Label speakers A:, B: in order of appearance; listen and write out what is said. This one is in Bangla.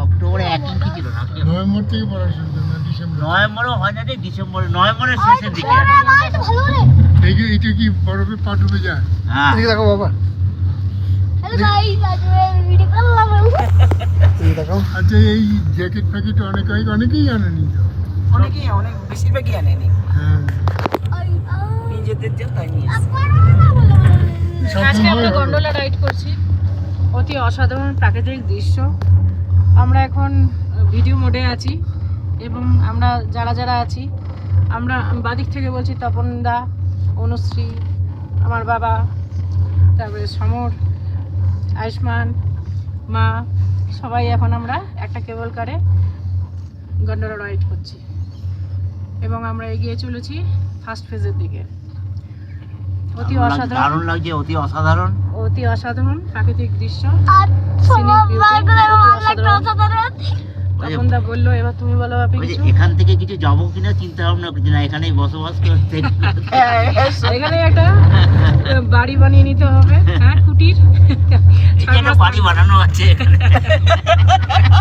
A: অক্টোবরে 1 ইঞ্চি ছিল না,
B: নভেম্বর থেকে পড়া শুরু করে না ডিসেম্বর?
A: নভেম্বরে হয় না, ডিসেম্বরে, নভেম্বরের শেষের দিকে।
B: এটা কি বরফে পা ডুবে যায়?
A: হ্যাঁ
B: এই দেখো বাবা, এই দেখো। আচ্ছা, এই জ্যাকেট ফ্যাকেট অনেকেই আনেনি তো?
C: অনেক বেশিরভাগই আনেনি,
B: হ্যাঁ,
C: নিজেদের জন্য তাই নিয়ে
D: আজকে আমরা গন্ডোলা রাইড করছি, অতি অসাধারণ প্রাকৃতিক দৃশ্য। আমরা এখন ভিডিও মোডে আছি এবং আমরা যারা যারা আছি, আমরা বাদিক থেকে বলছি তপন দা, অনুশ্রী, আমার বাবা, তারপরে সমর, আয়ুষ্মান, মা, সবাই এখন আমরা একটা কেবল কারে গন্ডোলা রাইড করছি এবং আমরা এগিয়ে চলেছি ফার্স্ট ফেজের দিকে। অতি অসাধারণ,
A: দারুণ লাগছে, অতি অসাধারণ।
D: অতি অসাধারণ প্রাকৃতিক দৃশ্য। তপনদা বললো, এবার তুমি বলো আপনি
A: ওই যে
D: কিছু।
A: এখান থেকে কিছু যাবো কিনা চিন্তা ভাবনা করছি না, এখানেই বসবাস করতে।
D: এখানে একটা বাড়ি বানিয়ে নিতে হবে, হ্যাঁ, কুটির।
A: এই যে একটা বাড়ি বানানো আছে এখানে।